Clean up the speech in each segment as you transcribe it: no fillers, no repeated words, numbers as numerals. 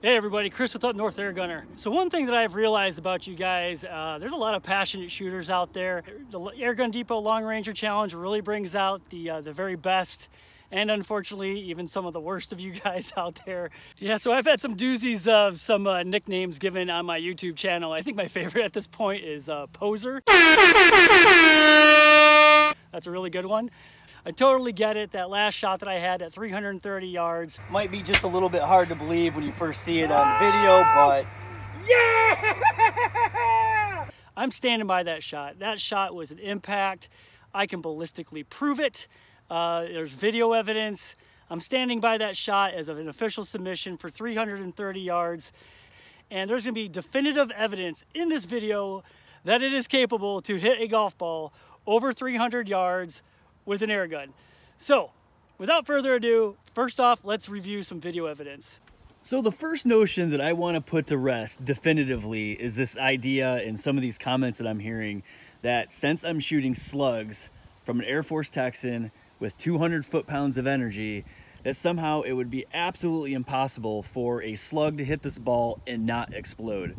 Hey everybody, Chris with Up North Airgunner. So one thing that I've realized about you guys, there's a lot of passionate shooters out there. The Airgun Depot Long Ranger Challenge really brings out the very best, and unfortunately even some of the worst of you guys out there. Yeah, so I've had some doozies of some nicknames given on my YouTube channel. I think my favorite at this point is Poser. That's a really good one. I totally get it. That last shot that I had at 330 yards might be just a little bit hard to believe when you first see it on video, but yeah! I'm standing by that shot. That shot was an impact. I can ballistically prove it. There's video evidence. I'm standing by that shot as an official submission for 330 yards. And there's gonna be definitive evidence in this video that it is capable to hit a golf ball over 300 yards with an air gun. So without further ado, first off, let's review some video evidence. So the first notion that I want to put to rest definitively is this idea in some of these comments that I'm hearing that since I'm shooting slugs from an Air Force Texan with 200 foot-pounds of energy, that somehow it would be absolutely impossible for a slug to hit this ball and not explode.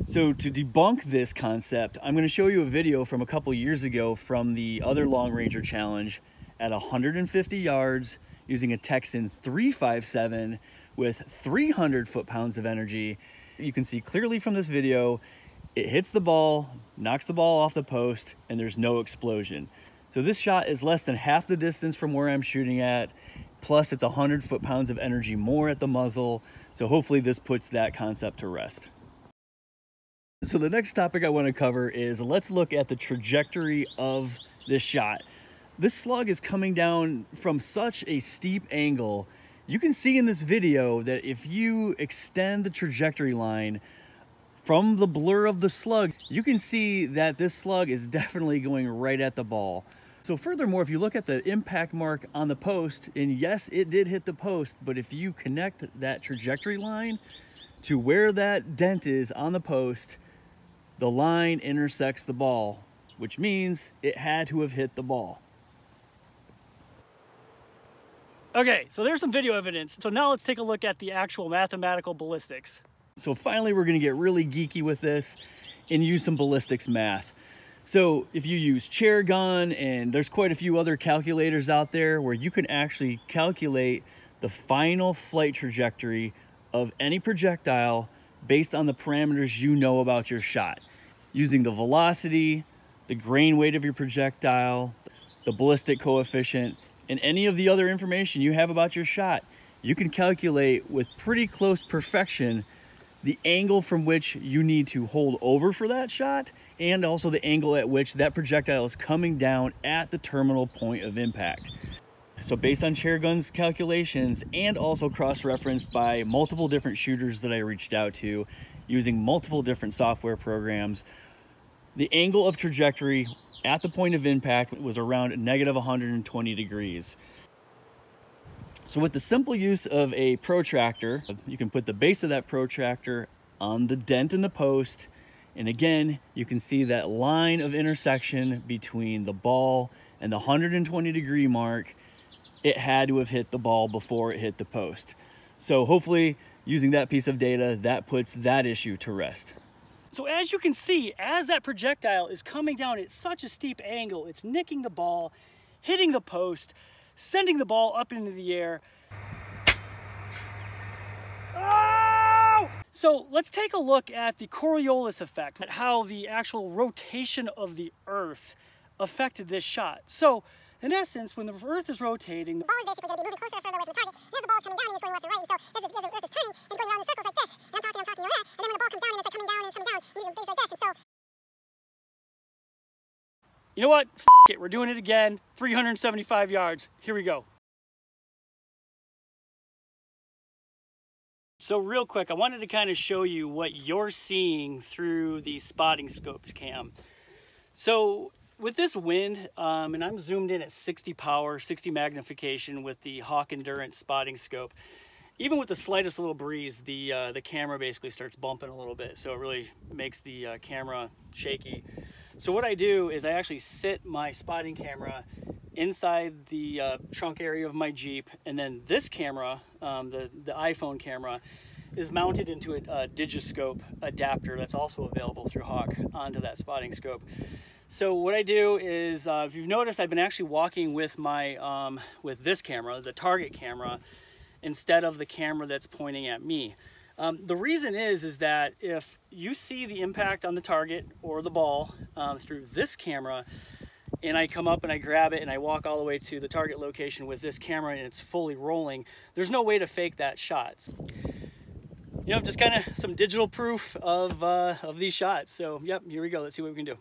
So to debunk this concept, I'm going to show you a video from a couple years ago from the other Long Ranger Challenge at 150 yards using a Texan 357 with 300 foot-pounds of energy. You can see clearly from this video, it hits the ball, knocks the ball off the post, and there's no explosion. So this shot is less than half the distance from where I'm shooting at, plus it's 100 foot-pounds of energy more at the muzzle. So hopefully this puts that concept to rest. So the next topic I want to cover is let's look at the trajectory of this shot. This slug is coming down from such a steep angle. You can see in this video that if you extend the trajectory line from the blur of the slug, you can see that this slug is definitely going right at the ball. So furthermore, if you look at the impact mark on the post, and yes, it did hit the post, but if you connect that trajectory line to where that dent is on the post, the line intersects the ball, which means it had to have hit the ball. Okay, so there's some video evidence. So now let's take a look at the actual mathematical ballistics. So finally, we're gonna get really geeky with this and use some ballistics math. So if you use chair gun, and there's quite a few other calculators out there where you can actually calculate the final flight trajectory of any projectile based on the parameters you know about your shot, using the velocity, the grain weight of your projectile, the ballistic coefficient, and any of the other information you have about your shot. You can calculate with pretty close perfection the angle from which you need to hold over for that shot, and also the angle at which that projectile is coming down at the terminal point of impact. So based on chair guns calculations, and also cross-referenced by multiple different shooters that I reached out to using multiple different software programs, the angle of trajectory at the point of impact was around negative 120 degrees. So with the simple use of a protractor, you can put the base of that protractor on the dent in the post, and again, you can see that line of intersection between the ball and the 120 degree mark. It had to have hit the ball before it hit the post. So hopefully using that piece of data, that puts that issue to rest. So as you can see, as that projectile is coming down at such a steep angle, it's nicking the ball, hitting the post, sending the ball up into the air. Oh! So let's take a look at the Coriolis effect, at how the actual rotation of the Earth affected this shot. So in essence, when the Earth is rotating, the ball is basically going to be moving closer or further away from the target. And as the ball is coming down and it's going left and right, and so as the Earth is turning, it's going around in circles like this. And I'm talking like that. And then when the ball comes down and it's like coming down and it's coming down, you get a base like this. And so, you know what? F it, we're doing it again. 375 yards. Here we go. So real quick, I wanted to kind of show you what you're seeing through the spotting scopes cam. So with this wind, and I'm zoomed in at 60 power, 60 magnification with the Hawk Endurance spotting scope, even with the slightest little breeze, the camera basically starts bumping a little bit. So it really makes the camera shaky. So what I do is I actually sit my spotting camera inside the trunk area of my Jeep, and then this camera, the iPhone camera, is mounted into a digiscope adapter that's also available through Hawk onto that spotting scope. So what I do is, if you've noticed, I've been actually walking with my with this camera, the target camera, instead of the camera that's pointing at me. The reason is that if you see the impact on the target or the ball through this camera, and I come up and I grab it and I walk all the way to the target location with this camera and it's fully rolling, there's no way to fake that shot. You know, just kind of some digital proof of these shots. So, yep, here we go. Let's see what we can do.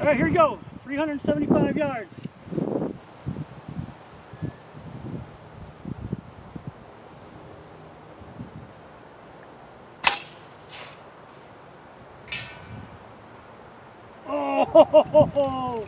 All right, here we go. 375 yards. Oh!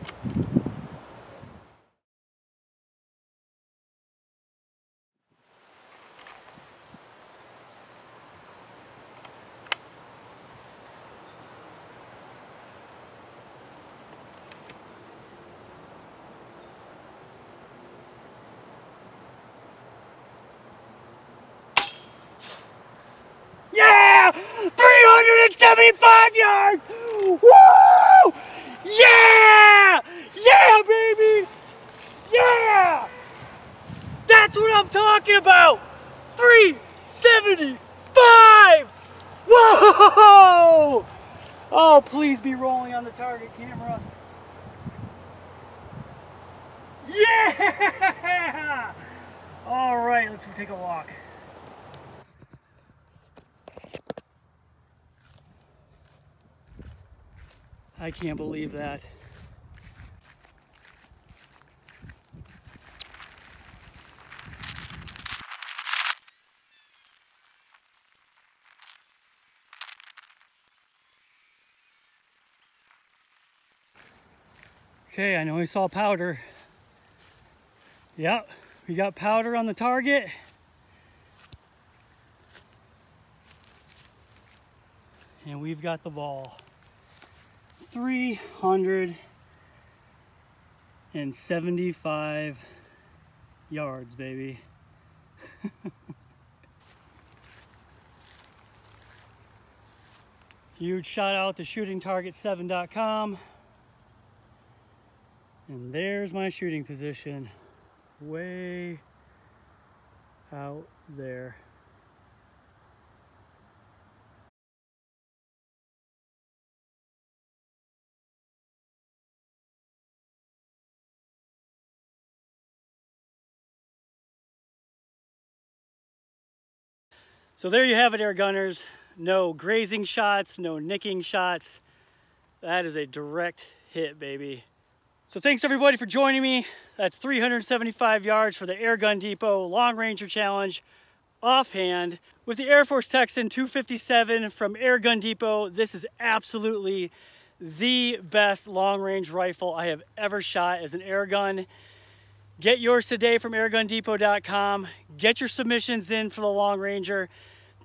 Yeah! 375 yards! Woo! Yeah! Yeah, baby! Yeah! That's what I'm talking about! 375! Whoa! Oh, please be rolling on the target camera. Yeah! All right, let's take a walk. I can't believe that. Okay, I know we saw powder. Yep, we got powder on the target. And we've got the ball. 375 yards, baby. Huge shout out to shootingtarget7.com. And there's my shooting position, way out there. So there you have it, air gunners. No grazing shots, no nicking shots. That is a direct hit, baby. So thanks everybody for joining me. That's 375 yards for the Airgun Depot Long Ranger Challenge offhand with the Air Force Texan 257 from Airgun Depot. This is absolutely the best long range rifle I have ever shot as an air gun. Get yours today from airgundepot.com. Get your submissions in for the Long Ranger.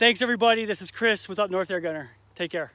Thanks everybody. This is Chris with Up North Air Gunner. Take care.